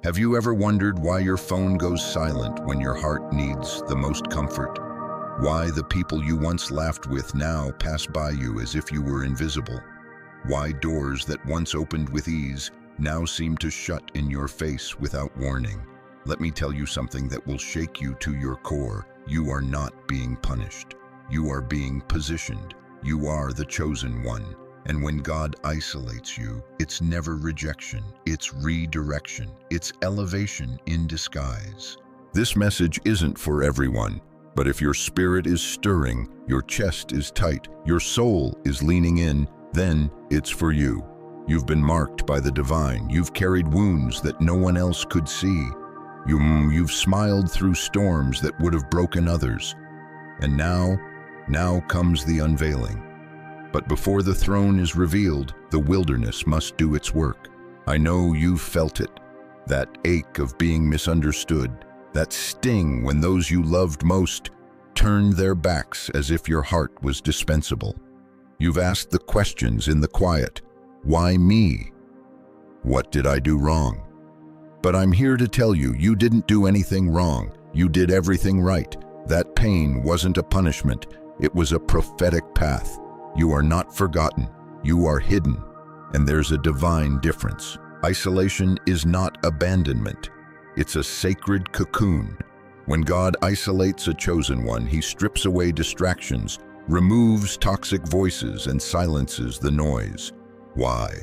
Have you ever wondered why your phone goes silent when your heart needs the most comfort? Why the people you once laughed with now pass by you as if you were invisible? Why doors that once opened with ease now seem to shut in your face without warning? Let me tell you something that will shake you to your core. You are not being punished. You are being positioned. You are the chosen one. And when God isolates you, it's never rejection, it's redirection, it's elevation in disguise. This message isn't for everyone, but if your spirit is stirring, your chest is tight, your soul is leaning in, then it's for you. You've been marked by the divine. You've carried wounds that no one else could see. You've smiled through storms that would have broken others. And now comes the unveiling. But before the throne is revealed, the wilderness must do its work. I know you've felt it, that ache of being misunderstood, that sting when those you loved most turned their backs as if your heart was dispensable. You've asked the questions in the quiet. Why me? What did I do wrong? But I'm here to tell you, you didn't do anything wrong. You did everything right. That pain wasn't a punishment. It was a prophetic path. You are not forgotten. You are hidden. And there's a divine difference. Isolation is not abandonment. It's a sacred cocoon. When God isolates a chosen one, he strips away distractions, removes toxic voices, and silences the noise. Why?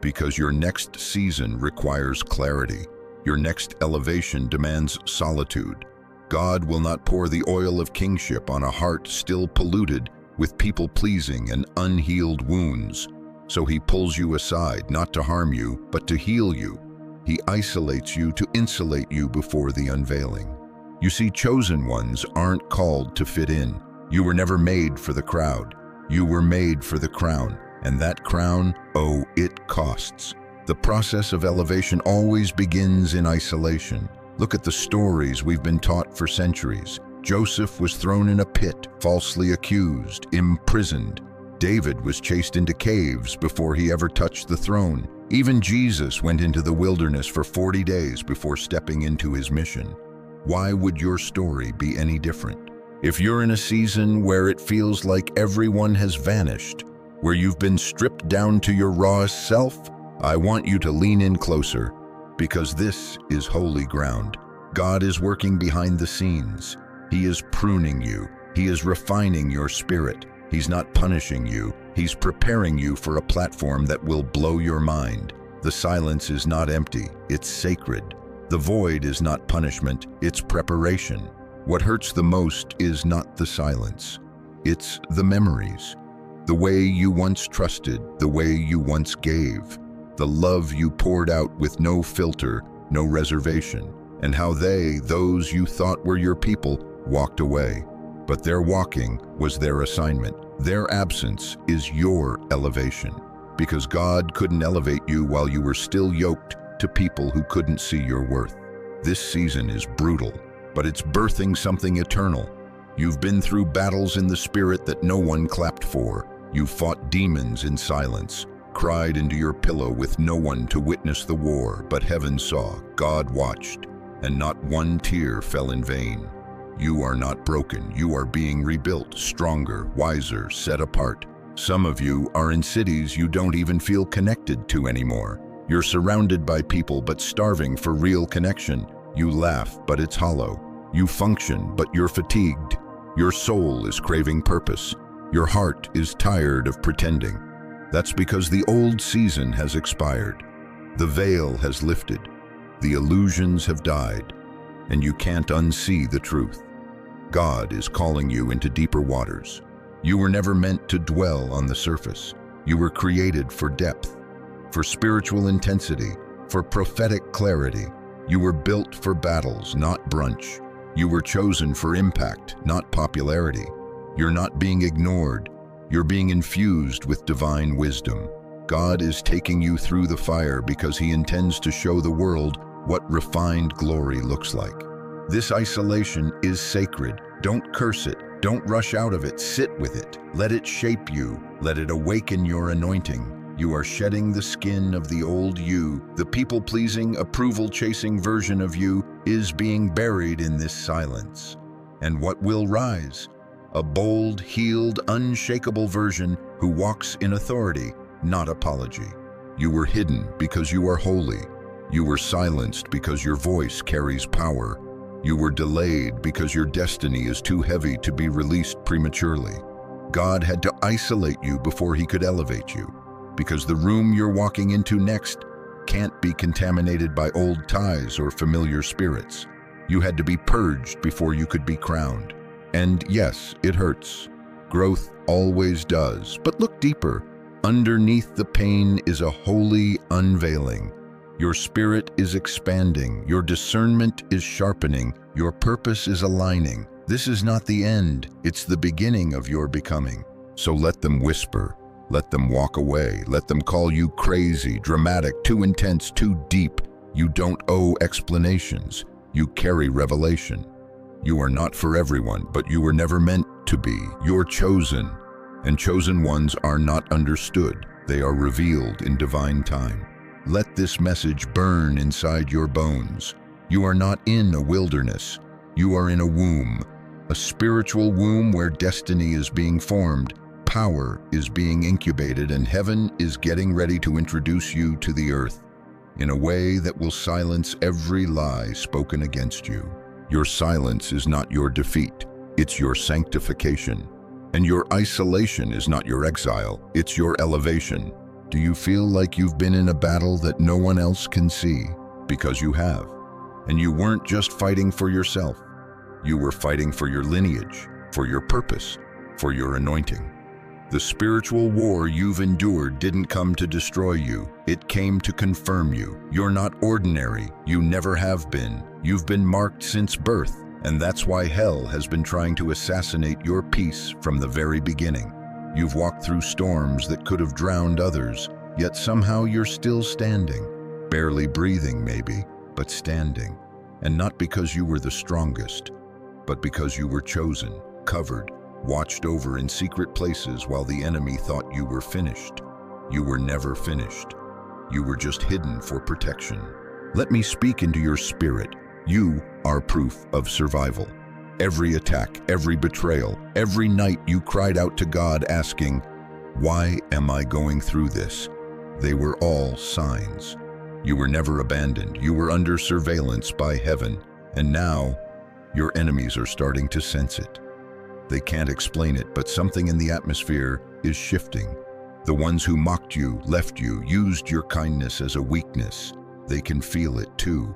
Because your next season requires clarity. Your next elevation demands solitude. God will not pour the oil of kingship on a heart still polluted with people-pleasing and unhealed wounds. So he pulls you aside, not to harm you, but to heal you. He isolates you to insulate you before the unveiling. You see, chosen ones aren't called to fit in. You were never made for the crowd. You were made for the crown. And that crown, oh, it costs. The process of elevation always begins in isolation. Look at the stories we've been taught for centuries. Joseph was thrown in a pit, falsely accused, imprisoned. David was chased into caves before he ever touched the throne. Even Jesus went into the wilderness for 40 days before stepping into his mission. Why would your story be any different? If you're in a season where it feels like everyone has vanished, where you've been stripped down to your rawest self, I want you to lean in closer, because this is holy ground. God is working behind the scenes. He is pruning you. He is refining your spirit. He's not punishing you. He's preparing you for a platform that will blow your mind. The silence is not empty. It's sacred. The void is not punishment. It's preparation. What hurts the most is not the silence. It's the memories. The way you once trusted, the way you once gave, the love you poured out with no filter, no reservation, and how those you thought were your people, walked away. But their walking was their assignment. Their absence is your elevation. Because God couldn't elevate you while you were still yoked to people who couldn't see your worth. This season is brutal, but it's birthing something eternal. You've been through battles in the spirit that no one clapped for. You've fought demons in silence, cried into your pillow with no one to witness the war, but heaven saw, God watched, and not one tear fell in vain. You are not broken. You are being rebuilt, stronger, wiser, set apart. Some of you are in cities you don't even feel connected to anymore. You're surrounded by people but starving for real connection. You laugh, but it's hollow. You function, but you're fatigued. Your soul is craving purpose. Your heart is tired of pretending. That's because the old season has expired. The veil has lifted. The illusions have died, and you can't unsee the truth. God is calling you into deeper waters. You were never meant to dwell on the surface. You were created for depth, for spiritual intensity, for prophetic clarity. You were built for battles, not brunch. You were chosen for impact, not popularity. You're not being ignored. You're being infused with divine wisdom. God is taking you through the fire because he intends to show the world what refined glory looks like. This isolation is sacred. Don't curse it. Don't rush out of it. Sit with it. Let it shape you. Let it awaken your anointing. You are shedding the skin of the old you. The people-pleasing, approval-chasing version of you is being buried in this silence. And what will rise? A bold, healed, unshakable version who walks in authority, not apology. You were hidden because you are holy. You were silenced because your voice carries power. You were delayed because your destiny is too heavy to be released prematurely. God had to isolate you before he could elevate you, because the room you're walking into next can't be contaminated by old ties or familiar spirits. You had to be purged before you could be crowned. And yes, it hurts. Growth always does. But look deeper. Underneath the pain is a holy unveiling. Your spirit is expanding. Your discernment is sharpening. Your purpose is aligning. This is not the end. It's the beginning of your becoming. So let them whisper. Let them walk away. Let them call you crazy, dramatic, too intense, too deep. You don't owe explanations. You carry revelation. You are not for everyone, but you were never meant to be. You're chosen, and chosen ones are not understood. They are revealed in divine time. Let this message burn inside your bones. You are not in a wilderness. You are in a womb, a spiritual womb where destiny is being formed. Power is being incubated, and heaven is getting ready to introduce you to the earth in a way that will silence every lie spoken against you. Your silence is not your defeat, it's your sanctification. And your isolation is not your exile, it's your elevation. Do you feel like you've been in a battle that no one else can see? Because you have. And you weren't just fighting for yourself. You were fighting for your lineage, for your purpose, for your anointing. The spiritual war you've endured didn't come to destroy you. It came to confirm you. You're not ordinary. You never have been. You've been marked since birth, and that's why hell has been trying to assassinate your peace from the very beginning. You've walked through storms that could have drowned others, yet somehow you're still standing. Barely breathing maybe, but standing. And not because you were the strongest, but because you were chosen, covered, watched over in secret places while the enemy thought you were finished. You were never finished. You were just hidden for protection. Let me speak into your spirit. You are proof of survival. Every attack, every betrayal, every night you cried out to God asking, "Why am I going through this?" They were all signs. You were never abandoned. You were under surveillance by heaven. And now, your enemies are starting to sense it. They can't explain it, but something in the atmosphere is shifting. The ones who mocked you, left you, used your kindness as a weakness. They can feel it too.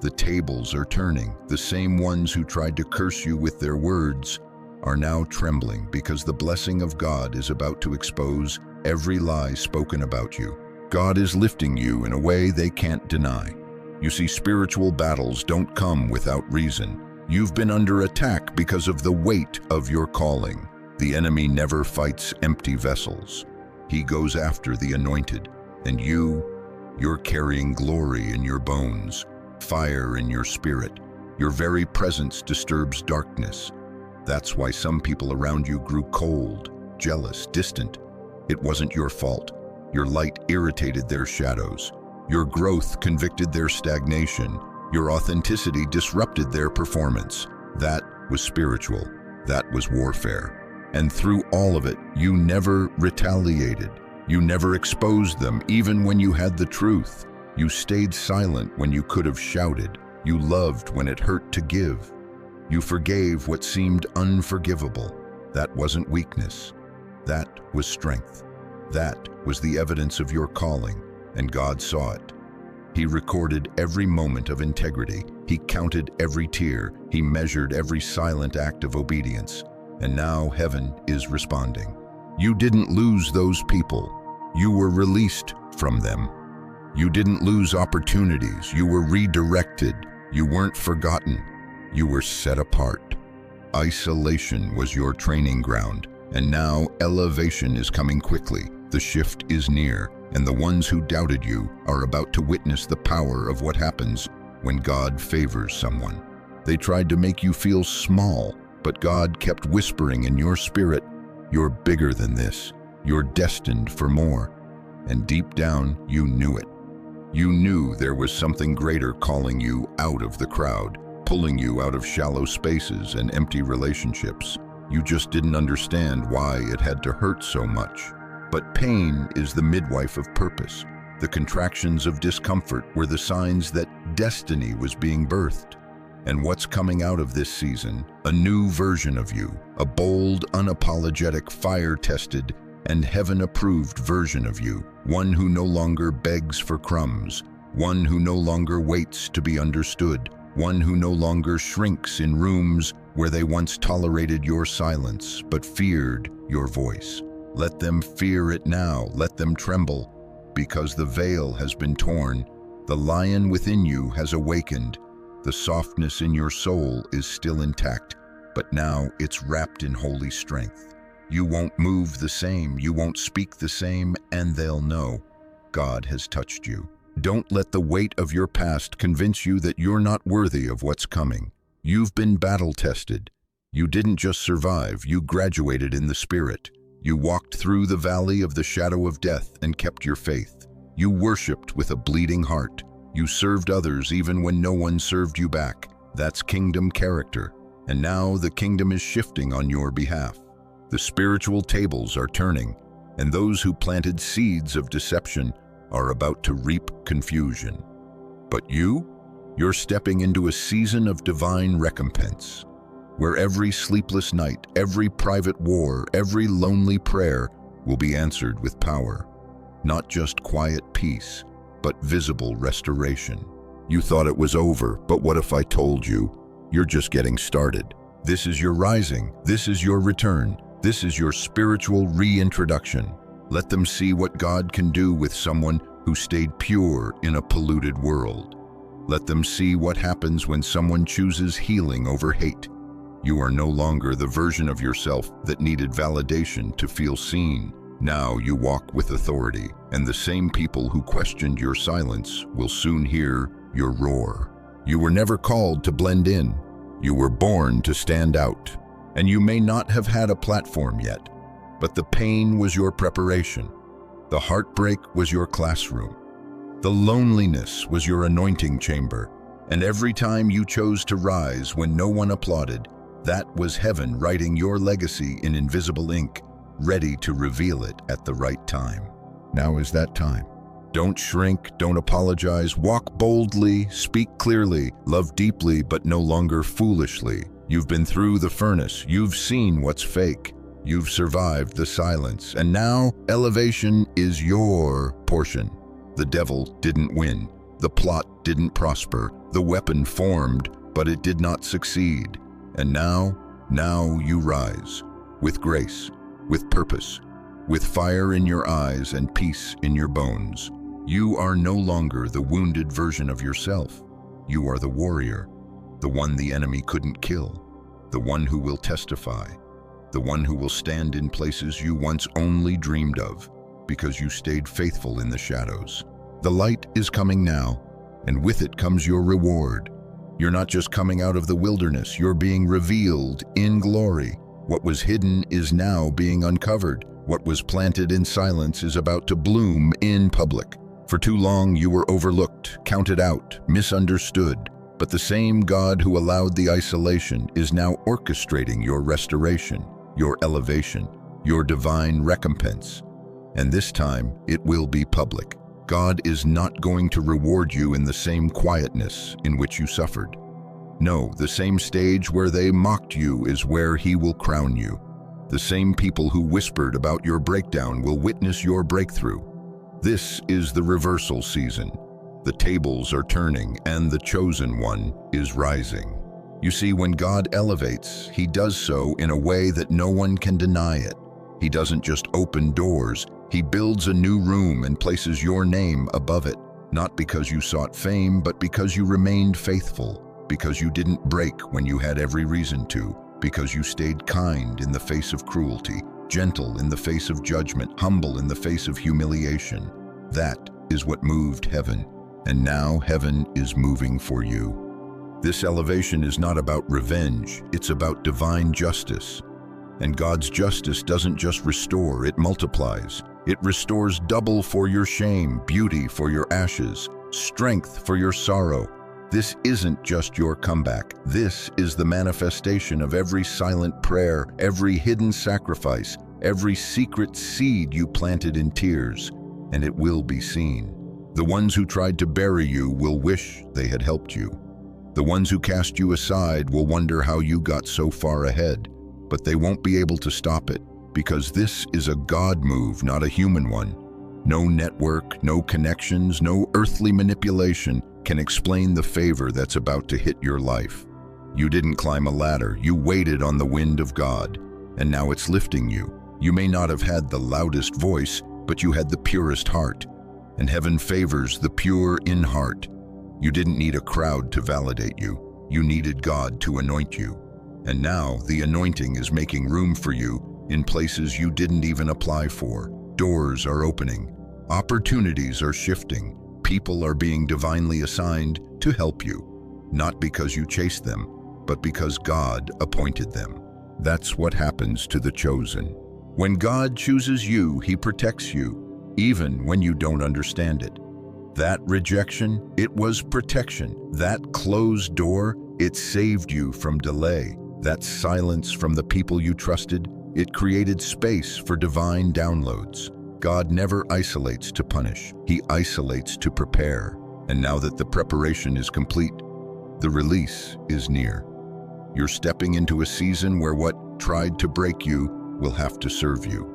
The tables are turning. The same ones who tried to curse you with their words are now trembling because the blessing of God is about to expose every lie spoken about you. God is lifting you in a way they can't deny. You see, spiritual battles don't come without reason. You've been under attack because of the weight of your calling. The enemy never fights empty vessels. He goes after the anointed. And you're carrying glory in your bones, fire in your spirit. Your very presence disturbs darkness. That's why some people around you grew cold, jealous, distant. It wasn't your fault. Your light irritated their shadows. Your growth convicted their stagnation. Your authenticity disrupted their performance. That was spiritual. That was warfare. And through all of it, you never retaliated. You never exposed them, even when you had the truth. You stayed silent when you could have shouted. You loved when it hurt to give. You forgave what seemed unforgivable. That wasn't weakness. That was strength. That was the evidence of your calling, and God saw it. He recorded every moment of integrity. He counted every tear. He measured every silent act of obedience. And now heaven is responding. You didn't lose those people. You were released from them. You didn't lose opportunities. You were redirected. You weren't forgotten. You were set apart. Isolation was your training ground, and now elevation is coming quickly. The shift is near, and the ones who doubted you are about to witness the power of what happens when God favors someone. They tried to make you feel small, but God kept whispering in your spirit, "You're bigger than this. You're destined for more." and deep down, you knew it. You knew there was something greater calling you out of the crowd, pulling you out of shallow spaces and empty relationships. You just didn't understand why it had to hurt so much. But pain is the midwife of purpose. The contractions of discomfort were the signs that destiny was being birthed. And what's coming out of this season? A new version of you, a bold, unapologetic, fire-tested, and heaven-approved version of you, one who no longer begs for crumbs, one who no longer waits to be understood, one who no longer shrinks in rooms where they once tolerated your silence but feared your voice. Let them fear it now, let them tremble, because the veil has been torn, the lion within you has awakened, the softness in your soul is still intact, but now it's wrapped in holy strength. You won't move the same, you won't speak the same, and they'll know God has touched you. Don't let the weight of your past convince you that you're not worthy of what's coming. You've been battle-tested. You didn't just survive, you graduated in the spirit. You walked through the valley of the shadow of death and kept your faith. You worshipped with a bleeding heart. You served others even when no one served you back. That's kingdom character. And now the kingdom is shifting on your behalf. The spiritual tables are turning, and those who planted seeds of deception are about to reap confusion. But you're stepping into a season of divine recompense, where every sleepless night, every private war, every lonely prayer will be answered with power. Not just quiet peace, but visible restoration. You thought it was over, but what if I told you you're just getting started? This is your rising, this is your return, this is your spiritual reintroduction. Let them see what God can do with someone who stayed pure in a polluted world. Let them see what happens when someone chooses healing over hate. You are no longer the version of yourself that needed validation to feel seen. Now you walk with authority, and the same people who questioned your silence will soon hear your roar. You were never called to blend in. You were born to stand out. And you may not have had a platform yet, but the pain was your preparation. The heartbreak was your classroom. The loneliness was your anointing chamber. And every time you chose to rise when no one applauded, that was heaven writing your legacy in invisible ink, ready to reveal it at the right time. Now is that time. Don't shrink, don't apologize, walk boldly, speak clearly, love deeply, but no longer foolishly. You've been through the furnace, you've seen what's fake, you've survived the silence, and now elevation is your portion. The devil didn't win, the plot didn't prosper, the weapon formed, but it did not succeed. And now you rise, with grace, with purpose, with fire in your eyes and peace in your bones. You are no longer the wounded version of yourself. You are the warrior, the one the enemy couldn't kill, the one who will testify, the one who will stand in places you once only dreamed of, because you stayed faithful in the shadows. The light is coming now, and with it comes your reward. You're not just coming out of the wilderness, you're being revealed in glory. What was hidden is now being uncovered. What was planted in silence is about to bloom in public. For too long you were overlooked, counted out, misunderstood. But the same God who allowed the isolation is now orchestrating your restoration, your elevation, your divine recompense. And this time, it will be public. God is not going to reward you in the same quietness in which you suffered. No, the same stage where they mocked you is where He will crown you. The same people who whispered about your breakdown will witness your breakthrough. This is the reversal season. The tables are turning and the chosen one is rising. You see, when God elevates, He does so in a way that no one can deny it. He doesn't just open doors, He builds a new room and places your name above it, not because you sought fame, but because you remained faithful, because you didn't break when you had every reason to, because you stayed kind in the face of cruelty, gentle in the face of judgment, humble in the face of humiliation. That is what moved heaven, and now heaven is moving for you. This elevation is not about revenge, it's about divine justice. And God's justice doesn't just restore, it multiplies. It restores double for your shame, beauty for your ashes, strength for your sorrow. This isn't just your comeback. This is the manifestation of every silent prayer, every hidden sacrifice, every secret seed you planted in tears, and it will be seen. The ones who tried to bury you will wish they had helped you. The ones who cast you aside will wonder how you got so far ahead, but they won't be able to stop it, because this is a God move, not a human one. No network, no connections, no earthly manipulation can explain the favor that's about to hit your life. You didn't climb a ladder, you waited on the wind of God, and now it's lifting you. You may not have had the loudest voice, but you had the purest heart, and heaven favors the pure in heart. You didn't need a crowd to validate you. You needed God to anoint you. And now the anointing is making room for you in places you didn't even apply for. Doors are opening. Opportunities are shifting. People are being divinely assigned to help you, not because you chased them, but because God appointed them. That's what happens to the chosen. When God chooses you, He protects you, even when you don't understand it. That rejection, it was protection. That closed door, it saved you from delay. That silence from the people you trusted, it created space for divine downloads. God never isolates to punish. He isolates to prepare. And now that the preparation is complete, the release is near. You're stepping into a season where what tried to break you will have to serve you.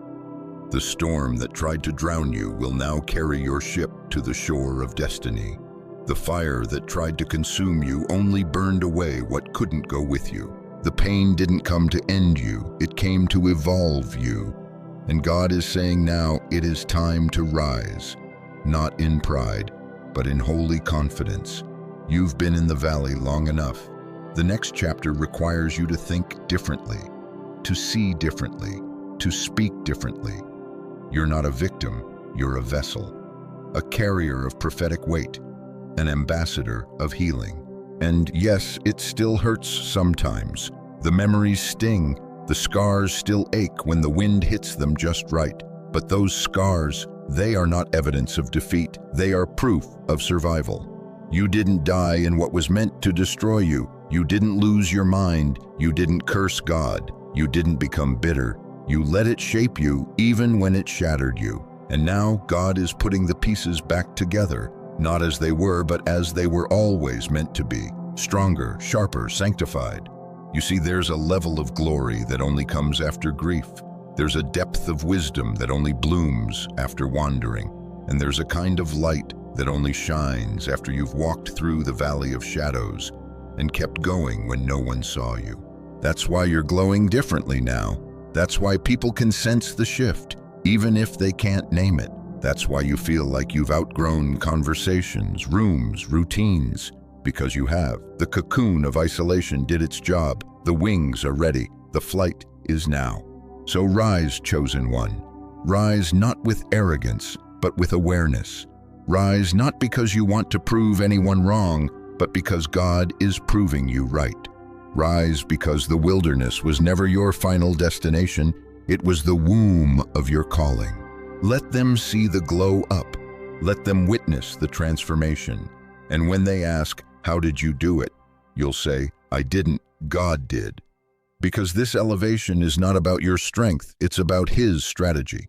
The storm that tried to drown you will now carry your ship to the shore of destiny. The fire that tried to consume you only burned away what couldn't go with you. The pain didn't come to end you, it came to evolve you. And God is saying now, it is time to rise, not in pride, but in holy confidence. You've been in the valley long enough. The next chapter requires you to think differently, to see differently, to speak differently. You're not a victim, you're a vessel, a carrier of prophetic weight, an ambassador of healing. And yes, it still hurts sometimes. The memories sting, the scars still ache when the wind hits them just right. But those scars, they are not evidence of defeat, they are proof of survival. You didn't die in what was meant to destroy you. You didn't lose your mind, you didn't curse God, you didn't become bitter. You let it shape you even when it shattered you. And now God is putting the pieces back together, not as they were, but as they were always meant to be. Stronger, sharper, sanctified. You see, there's a level of glory that only comes after grief. There's a depth of wisdom that only blooms after wandering. And there's a kind of light that only shines after you've walked through the valley of shadows and kept going when no one saw you. That's why you're glowing differently now. That's why people can sense the shift, even if they can't name it. That's why you feel like you've outgrown conversations, rooms, routines, because you have. The cocoon of isolation did its job. The wings are ready. The flight is now. So rise, chosen one. Rise not with arrogance, but with awareness. Rise not because you want to prove anyone wrong, but because God is proving you right. Rise because the wilderness was never your final destination, it was the womb of your calling. Let them see the glow up. Let them witness the transformation. And when they ask, how did you do it? You'll say, I didn't, God did. Because this elevation is not about your strength, it's about His strategy.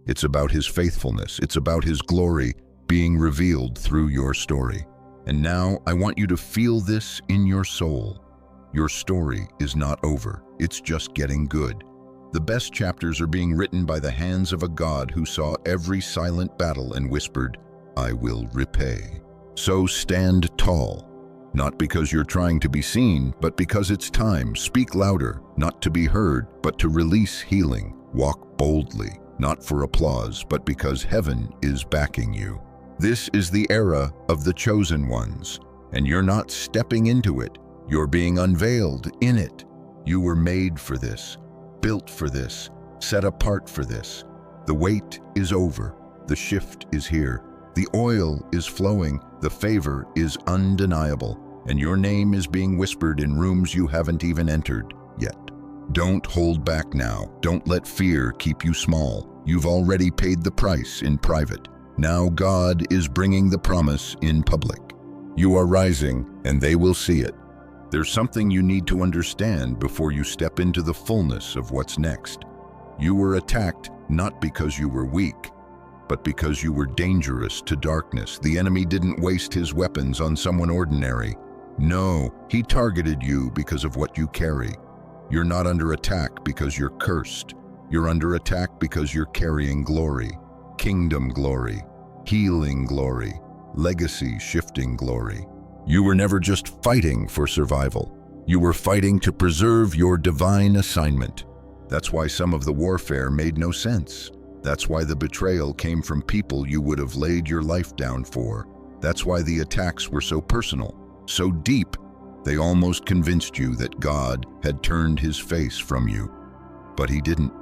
It's about His faithfulness. It's about His glory being revealed through your story. And now I want you to feel this in your soul. Your story is not over, it's just getting good. The best chapters are being written by the hands of a God who saw every silent battle and whispered, I will repay. So stand tall, not because you're trying to be seen, but because it's time. Speak louder, not to be heard, but to release healing. Walk boldly, not for applause, but because heaven is backing you. This is the era of the chosen ones, and you're not stepping into it. You're being unveiled in it. You were made for this, built for this, set apart for this. The wait is over. The shift is here. The oil is flowing. The favor is undeniable. And your name is being whispered in rooms you haven't even entered yet. Don't hold back now. Don't let fear keep you small. You've already paid the price in private. Now God is bringing the promise in public. You are rising, and they will see it. There's something you need to understand before you step into the fullness of what's next. You were attacked not because you were weak, but because you were dangerous to darkness. The enemy didn't waste his weapons on someone ordinary. No, he targeted you because of what you carry. You're not under attack because you're cursed. You're under attack because you're carrying glory, kingdom glory, healing glory, legacy-shifting glory. You were never just fighting for survival. You were fighting to preserve your divine assignment. That's why some of the warfare made no sense. That's why the betrayal came from people you would have laid your life down for. That's why the attacks were so personal, so deep. They almost convinced you that God had turned his face from you. But he didn't.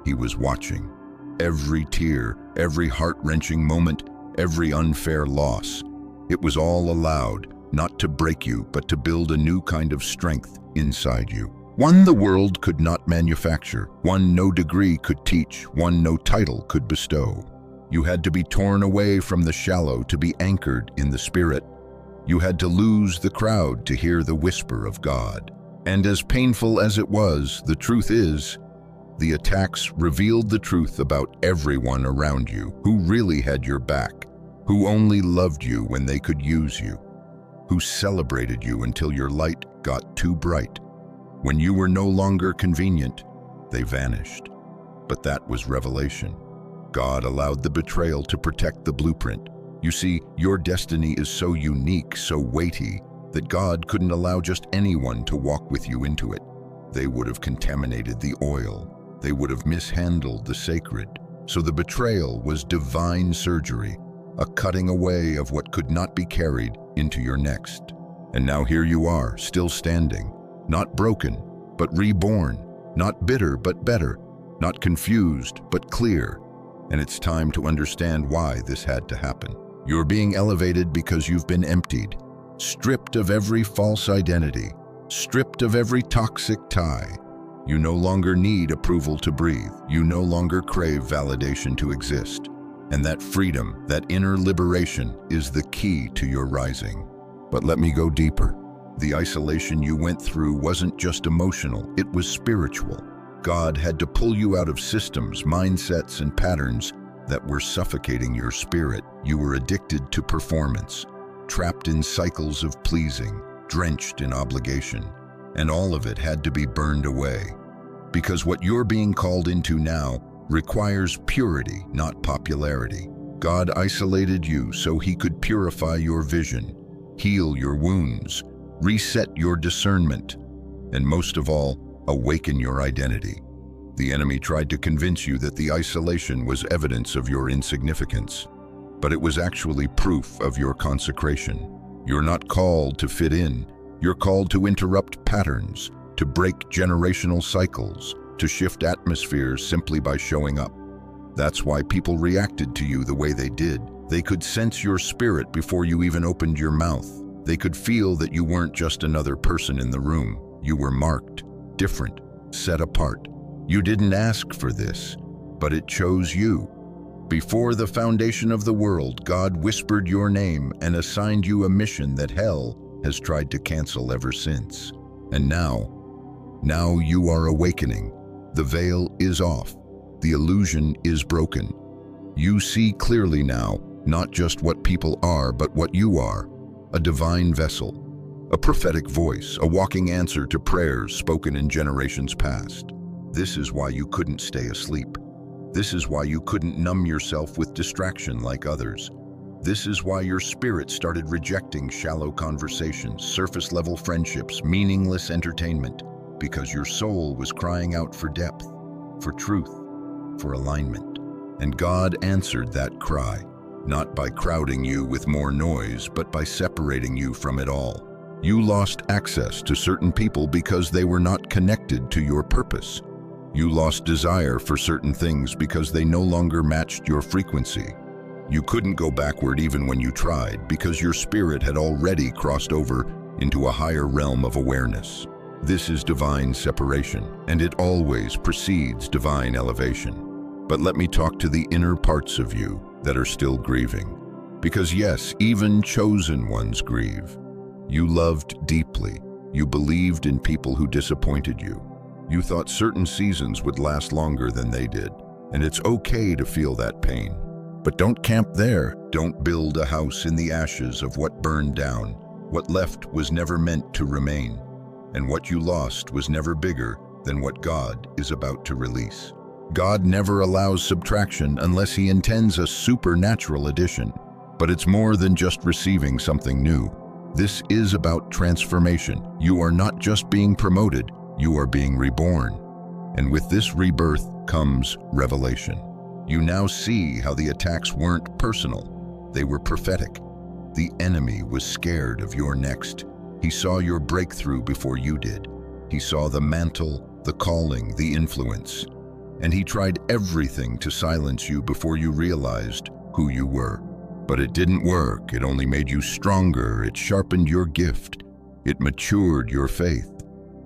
He was watching. Every tear, every heart-wrenching moment, every unfair loss. It was all allowed, not to break you, but to build a new kind of strength inside you. One the world could not manufacture, one no degree could teach, one no title could bestow. You had to be torn away from the shallow to be anchored in the spirit. You had to lose the crowd to hear the whisper of God. And as painful as it was, the truth is, the attacks revealed the truth about everyone around you, who really had your back, who only loved you when they could use you, who celebrated you until your light got too bright. When you were no longer convenient, they vanished. But that was revelation. God allowed the betrayal to protect the blueprint. You see, your destiny is so unique, so weighty, that God couldn't allow just anyone to walk with you into it. They would have contaminated the oil. They would have mishandled the sacred. So the betrayal was divine surgery, a cutting away of what could not be carried into your next. And now here you are, still standing, not broken, but reborn, not bitter, but better, not confused, but clear. And it's time to understand why this had to happen. You're being elevated because you've been emptied, stripped of every false identity, stripped of every toxic tie. You no longer need approval to breathe. You no longer crave validation to exist. And that freedom, that inner liberation, is the key to your rising. But let me go deeper. The isolation you went through wasn't just emotional, it was spiritual. God had to pull you out of systems, mindsets, and patterns that were suffocating your spirit. You were addicted to performance, trapped in cycles of pleasing, drenched in obligation, and all of it had to be burned away. Because what you're being called into now requires purity, not popularity. God isolated you so he could purify your vision, heal your wounds, reset your discernment, and most of all, awaken your identity. The enemy tried to convince you that the isolation was evidence of your insignificance, but it was actually proof of your consecration. You're not called to fit in. You're called to interrupt patterns, to break generational cycles, to shift atmospheres simply by showing up. That's why people reacted to you the way they did. They could sense your spirit before you even opened your mouth. They could feel that you weren't just another person in the room. You were marked, different, set apart. You didn't ask for this, but it chose you. Before the foundation of the world, God whispered your name and assigned you a mission that hell has tried to cancel ever since. And now you are awakening. The veil is off. The illusion is broken. You see clearly now, not just what people are, but what you are. A divine vessel, a prophetic voice, a walking answer to prayers spoken in generations past. This is why you couldn't stay asleep. This is why you couldn't numb yourself with distraction like others. This is why your spirit started rejecting shallow conversations, surface-level friendships, meaningless entertainment, because your soul was crying out for depth, for truth, for alignment. And God answered that cry, not by crowding you with more noise, but by separating you from it all. You lost access to certain people because they were not connected to your purpose. You lost desire for certain things because they no longer matched your frequency. You couldn't go backward even when you tried because your spirit had already crossed over into a higher realm of awareness. This is divine separation, and it always precedes divine elevation. But let me talk to the inner parts of you that are still grieving. Because yes, even chosen ones grieve. You loved deeply. You believed in people who disappointed you. You thought certain seasons would last longer than they did. And it's okay to feel that pain. But don't camp there. Don't build a house in the ashes of what burned down. What left was never meant to remain. And what you lost was never bigger than what God is about to release. God never allows subtraction unless He intends a supernatural addition. But it's more than just receiving something new. This is about transformation. You are not just being promoted, you are being reborn. And with this rebirth comes revelation. You now see how the attacks weren't personal, they were prophetic. The enemy was scared of your next. He saw your breakthrough before you did. He saw the mantle, the calling, the influence. And he tried everything to silence you before you realized who you were. But it didn't work. It only made you stronger. It sharpened your gift. It matured your faith.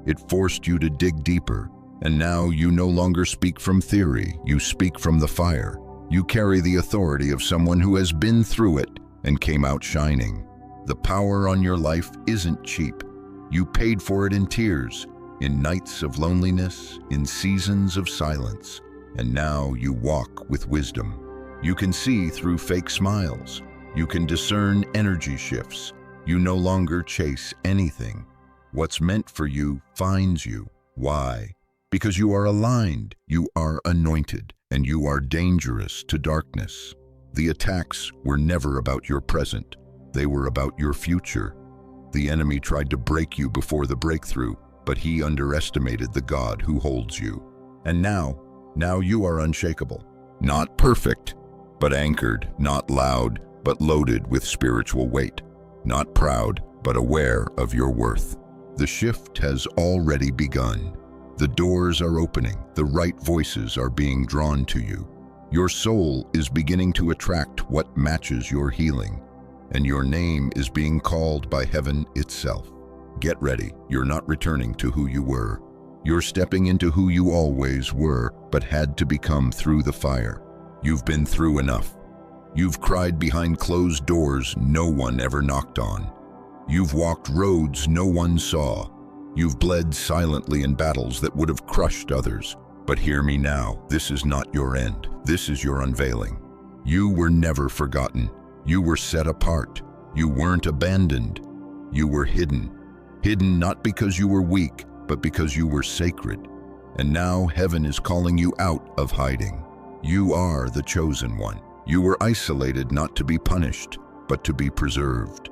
It forced you to dig deeper. And now you no longer speak from theory. You speak from the fire. You carry the authority of someone who has been through it and came out shining. The power on your life isn't cheap. You paid for it in tears, in nights of loneliness, in seasons of silence. And now you walk with wisdom. You can see through fake smiles. You can discern energy shifts. You no longer chase anything. What's meant for you finds you. Why? Because you are aligned, you are anointed, and you are dangerous to darkness. The attacks were never about your present. They were about your future. The enemy tried to break you before the breakthrough, but he underestimated the God who holds you. And now you are unshakable. Not perfect, but anchored. Not loud, but loaded with spiritual weight. Not proud, but aware of your worth. The shift has already begun. The doors are opening. The right voices are being drawn to you. Your soul is beginning to attract what matches your healing, and your name is being called by heaven itself. Get ready. You're not returning to who you were. You're stepping into who you always were, but had to become through the fire. You've been through enough. You've cried behind closed doors no one ever knocked on. You've walked roads no one saw. You've bled silently in battles that would have crushed others. But hear me now, this is not your end. This is your unveiling. You were never forgotten. You were set apart. You weren't abandoned. You were hidden. Hidden not because you were weak, but because you were sacred. And now heaven is calling you out of hiding. You are the chosen one. You were isolated not to be punished, but to be preserved.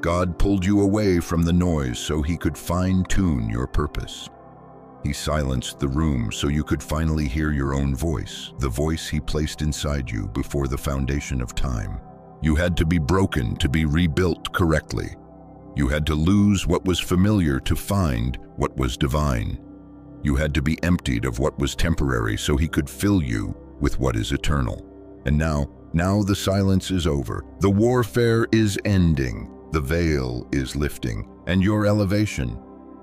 God pulled you away from the noise so He could fine-tune your purpose. He silenced the room so you could finally hear your own voice, the voice He placed inside you before the foundation of time. You had to be broken to be rebuilt correctly. You had to lose what was familiar to find what was divine. You had to be emptied of what was temporary so He could fill you with what is eternal. And now the silence is over. The warfare is ending. The veil is lifting, and your elevation,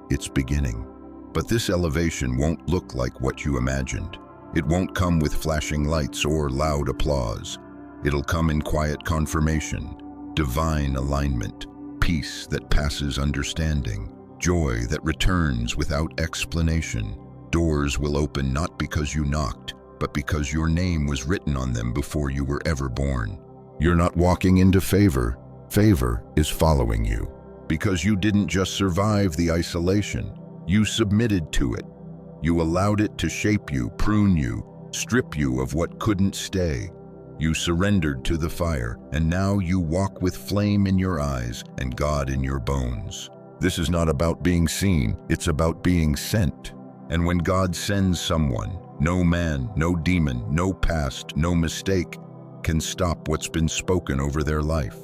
it's beginning. But this elevation won't look like what you imagined. It won't come with flashing lights or loud applause. It'll come in quiet confirmation, divine alignment, peace that passes understanding, joy that returns without explanation. Doors will open not because you knocked, but because your name was written on them before you were ever born. You're not walking into favor. Favor is following you. Because you didn't just survive the isolation, you submitted to it. You allowed it to shape you, prune you, strip you of what couldn't stay. You surrendered to the fire, and now you walk with flame in your eyes and God in your bones. This is not about being seen, it's about being sent. And when God sends someone, no man, no demon, no past, no mistake can stop what's been spoken over their life.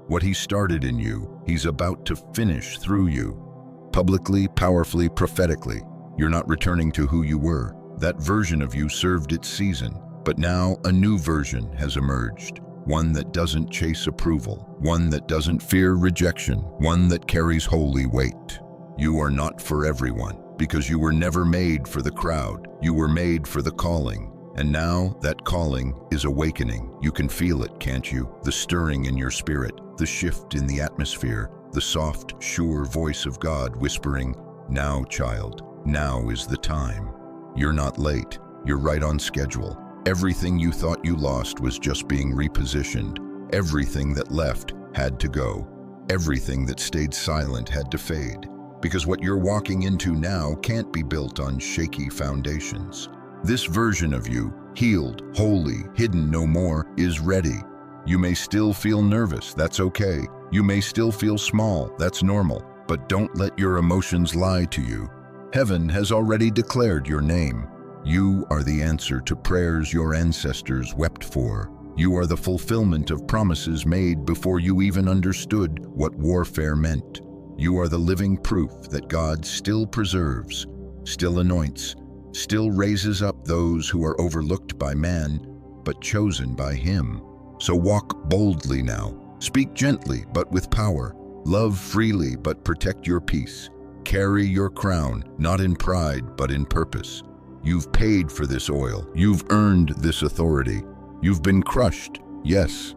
What He started in you, He's about to finish through you. Publicly, powerfully, prophetically, you're not returning to who you were. That version of you served its season, but now a new version has emerged. One that doesn't chase approval, one that doesn't fear rejection, one that carries holy weight. You are not for everyone, because you were never made for the crowd. You were made for the calling. And now that calling is awakening. You can feel it, can't you? The stirring in your spirit, the shift in the atmosphere, the soft, sure voice of God whispering, "Now, child, now is the time." You're not late. You're right on schedule. Everything you thought you lost was just being repositioned. Everything that left had to go. Everything that stayed silent had to fade. Because what you're walking into now can't be built on shaky foundations. This version of you, healed, holy, hidden no more, is ready. You may still feel nervous, that's okay. You may still feel small, that's normal. But don't let your emotions lie to you. Heaven has already declared your name. You are the answer to prayers your ancestors wept for. You are the fulfillment of promises made before you even understood what warfare meant. You are the living proof that God still preserves, still anoints, still raises up those who are overlooked by man, but chosen by Him. So walk boldly now. Speak gently, but with power. Love freely, but protect your peace. Carry your crown, not in pride, but in purpose. You've paid for this oil. You've earned this authority. You've been crushed, yes,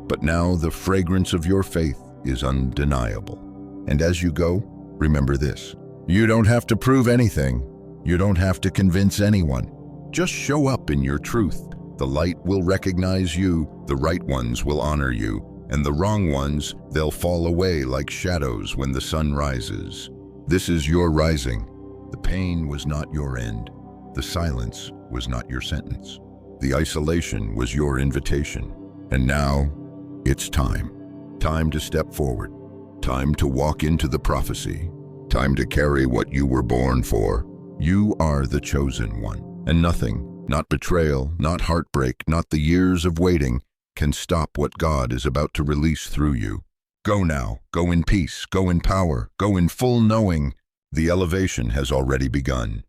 but now the fragrance of your faith is undeniable. And as you go, remember this. You don't have to prove anything. You don't have to convince anyone. Just show up in your truth. The light will recognize you, the right ones will honor you, and the wrong ones, they'll fall away like shadows when the sun rises. This is your rising. The pain was not your end. The silence was not your sentence. The isolation was your invitation. And now, it's time. Time to step forward. Time to walk into the prophecy. Time to carry what you were born for. You are the chosen one. And nothing, not betrayal, not heartbreak, not the years of waiting, can stop what God is about to release through you. Go now. Go in peace. Go in power. Go in full knowing. The elevation has already begun.